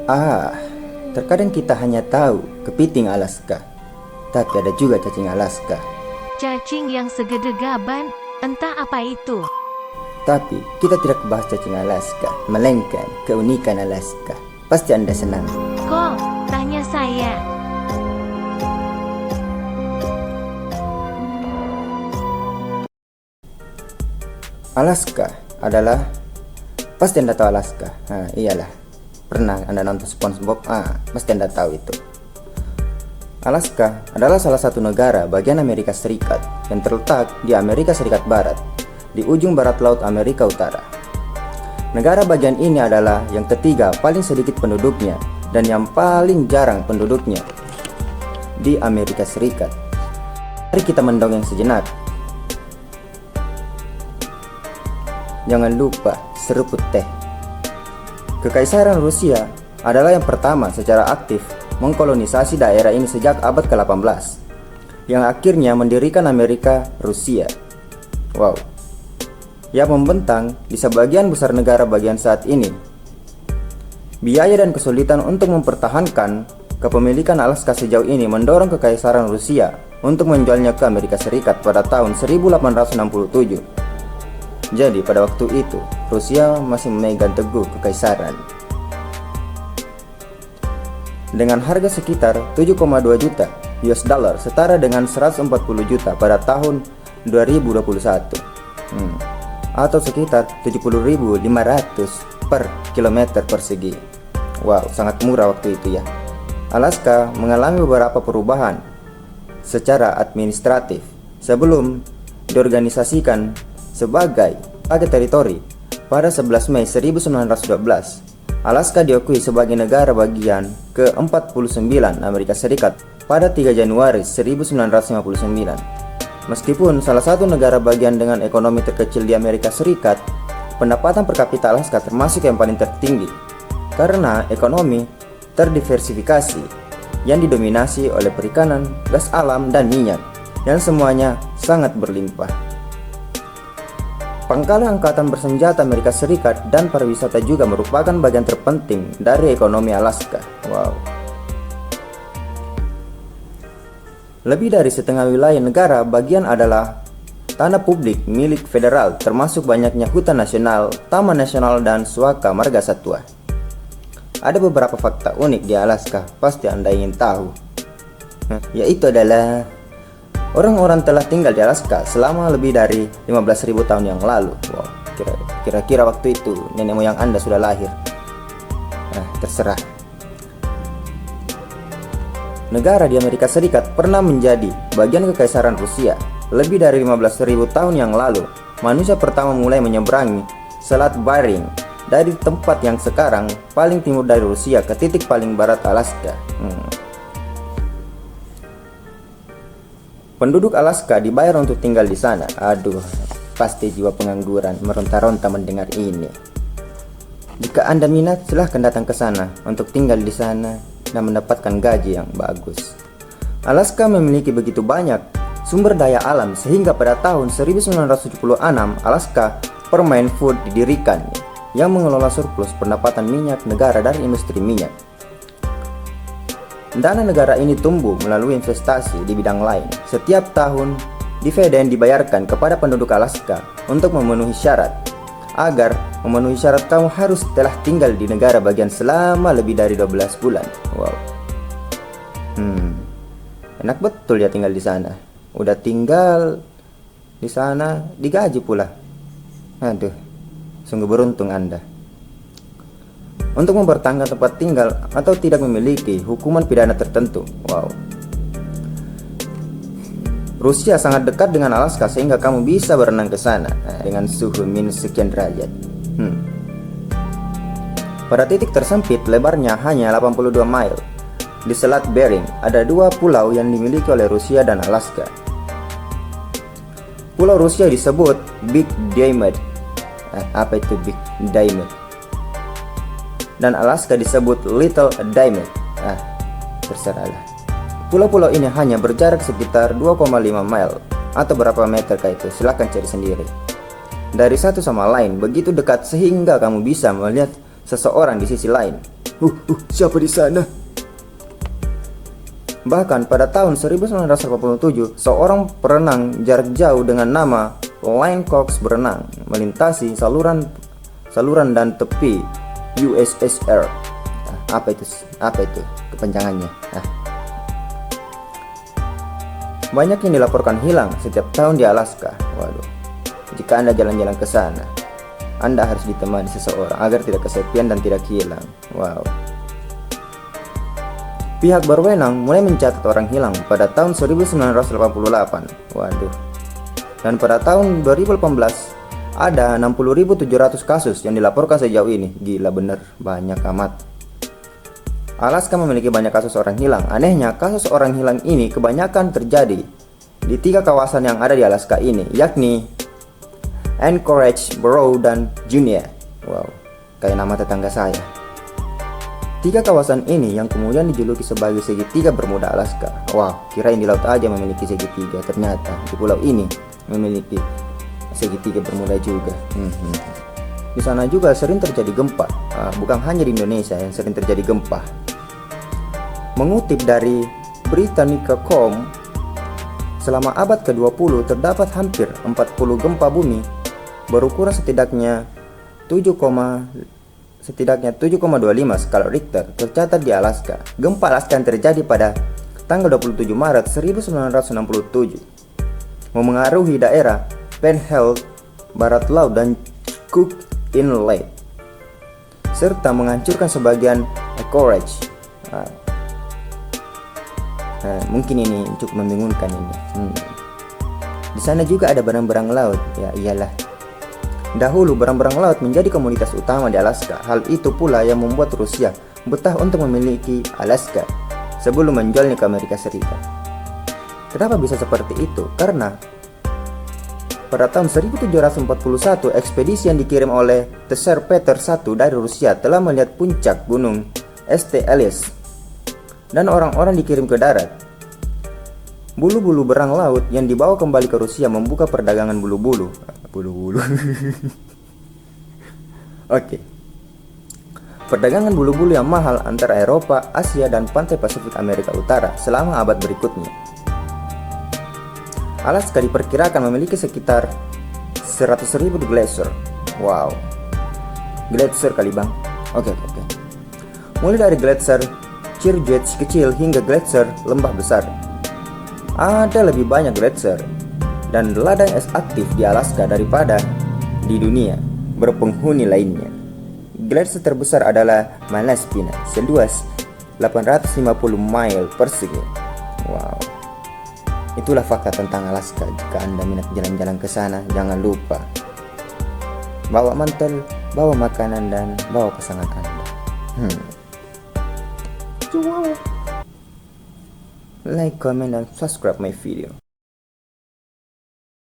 Ah, terkadang kita hanya tahu kepiting Alaska, tapi ada juga cacing Alaska. Cacing yang segede gaban, entah apa itu. Tapi kita tidak bahas cacing Alaska, melainkan keunikan Alaska. Pasti Anda senang. Kok, tanya saya. Alaska adalah, pasti Anda tahu Alaska. Iyalah, pernah Anda nonton SpongeBob? Pasti Anda tahu itu. Alaska adalah salah satu negara bagian Amerika Serikat yang terletak di Amerika Serikat Barat, di ujung barat laut Amerika Utara. Negara bagian ini adalah yang ketiga paling sedikit penduduknya dan yang paling jarang penduduknya di Amerika Serikat. Mari kita mendongeng sejenak. Jangan lupa seruput teh. Kekaisaran Rusia adalah yang pertama secara aktif mengkolonisasi daerah ini sejak abad ke-18, yang akhirnya mendirikan Amerika Rusia. Wow. Yang membentang di sebagian besar negara bagian saat ini. Biaya dan kesulitan untuk mempertahankan kepemilikan Alaska sejauh ini mendorong kekaisaran Rusia untuk menjualnya ke Amerika Serikat pada tahun 1867. Jadi pada waktu itu, Rusia masih memegang teguh kekaisaran. Dengan harga sekitar 7,2 juta US dollar setara dengan 140 juta pada tahun 2021. Atau sekitar 70.500 per kilometer persegi. Wow, sangat murah waktu itu ya. Alaska mengalami beberapa perubahan secara administratif sebelum diorganisasikan sebagai teritori pada 11 Mei 1912. Alaska diakui sebagai negara bagian ke-49 Amerika Serikat pada 3 Januari 1959. Meskipun salah satu negara bagian dengan ekonomi terkecil di Amerika Serikat, pendapatan per kapita Alaska termasuk yang paling tertinggi karena ekonomi terdiversifikasi yang didominasi oleh perikanan, gas alam, dan minyak yang semuanya sangat berlimpah. Pangkalan Angkatan Bersenjata Amerika Serikat dan pariwisata juga merupakan bagian terpenting dari ekonomi Alaska. Wow. Lebih dari setengah wilayah negara bagian adalah tanah publik milik federal, termasuk banyaknya hutan nasional, taman nasional, dan suaka marga satwa. Ada beberapa fakta unik di Alaska, pasti Anda ingin tahu. Yaitu adalah orang-orang telah tinggal di Alaska selama lebih dari 15.000 tahun yang lalu. Wow, kira-kira waktu itu nenek moyang Anda sudah lahir. Terserah. Negara di Amerika Serikat pernah menjadi bagian kekaisaran Rusia. Lebih dari 15.000 tahun yang lalu, manusia pertama mulai menyeberangi Selat Bering dari tempat yang sekarang paling timur dari Rusia ke titik paling barat Alaska. Penduduk Alaska dibayar untuk tinggal di sana. Aduh, pasti jiwa pengangguran meronta-ronta mendengar ini. Jika Anda minat, silahkan datang ke sana untuk tinggal di sana dan mendapatkan gaji yang bagus. Alaska memiliki begitu banyak sumber daya alam sehingga pada tahun 1976 Alaska Permanent Food didirikan yang mengelola surplus pendapatan minyak negara dari industri minyak. Dana negara ini tumbuh melalui investasi di bidang lain. Setiap tahun, dividen dibayarkan kepada penduduk Alaska untuk memenuhi syarat. Agar memenuhi syarat, kamu harus telah tinggal di negara bagian selama lebih dari 12 bulan. Wow. Enak betul ya tinggal di sana. Udah tinggal di sana digaji pula. Aduh, sungguh beruntung Anda. Untuk mempertahankan tempat tinggal atau tidak memiliki hukuman pidana tertentu. Wow. Rusia sangat dekat dengan Alaska sehingga kamu bisa berenang ke sana dengan suhu minus sekian derajat. Pada titik tersempit lebarnya hanya 82 mil. Di Selat Bering ada dua pulau yang dimiliki oleh Rusia dan Alaska. Pulau Rusia disebut Big Diamond. Apa itu Big Diamond? Dan Alaska disebut Little Diamond. Terserahlah. Pulau-pulau ini hanya berjarak sekitar 2,5 mil atau berapa meter kayak itu, silahkan cari sendiri. Dari satu sama lain begitu dekat sehingga kamu bisa melihat seseorang di sisi lain. Siapa di sana? Bahkan pada tahun 1987, seorang perenang jarak jauh dengan nama Lane Cox berenang melintasi saluran dan tepi USSR. Apa itu kepanjangannya? Banyak yang dilaporkan hilang setiap tahun di Alaska. Waduh, jika Anda jalan-jalan ke sana, Anda harus ditemani seseorang agar tidak kesepian dan tidak hilang. Wow. Pihak berwenang mulai mencatat orang hilang pada tahun 1988. Waduh. Dan pada tahun 2018 ada 60.700 kasus yang dilaporkan sejauh ini. Gila bener, banyak amat. Alaska memiliki banyak kasus orang hilang. Anehnya, kasus orang hilang ini kebanyakan terjadi di 3 kawasan yang ada di Alaska ini, yakni Anchorage, Barrow, dan Juneau. Wow, kayak nama tetangga saya. 3 kawasan ini yang kemudian dijuluki sebagai segitiga Bermuda Alaska. Wow, kirain di laut aja memiliki segitiga, ternyata di pulau ini memiliki segitiga Bermuda juga. Di sana juga sering terjadi gempa. Bukan hanya di Indonesia yang sering terjadi gempa. Mengutip dari Britannica.com, selama abad ke-20 terdapat hampir 40 gempa bumi berukuran setidaknya 7,25 skala Richter tercatat di Alaska. Gempa Alaska yang terjadi pada tanggal 27 Maret 1967 memengaruhi daerah Penhall, Barat Laut, dan Cook Inlet, serta menghancurkan sebagian Anchorage. Mungkin ini cukup membingungkan ini. Di sana juga ada barang-barang laut. Ya iyalah. Dahulu barang-barang laut menjadi komoditas utama di Alaska. Hal itu pula yang membuat Rusia betah untuk memiliki Alaska sebelum menjualnya ke Amerika Serikat. Kenapa bisa seperti itu? Karena pada tahun 1741, ekspedisi yang dikirim oleh Tsar Peter I dari Rusia telah melihat puncak gunung St. Elias, dan orang-orang dikirim ke darat. Bulu-bulu berang laut yang dibawa kembali ke Rusia membuka perdagangan bulu-bulu. Oke. Perdagangan bulu-bulu yang mahal antara Eropa, Asia, dan pantai Pasifik Amerika Utara selama abad berikutnya. Alaska diperkirakan memiliki sekitar 100.000 glacier. Wow. Glacier kali bang. Oke. Mulai dari glacier Chirgwetz kecil hingga glacier lembah besar. Ada lebih banyak glacier dan ladang es aktif di Alaska daripada di dunia berpenghuni lainnya. Glacier terbesar adalah Malaspina, seluas 850 mile persegi. Wow. Itulah fakta tentang Alaska. Jika Anda minat jalan-jalan ke sana, jangan lupa bawa mantel, bawa makanan, dan bawa pasangan Anda. Like, comment, dan subscribe my video.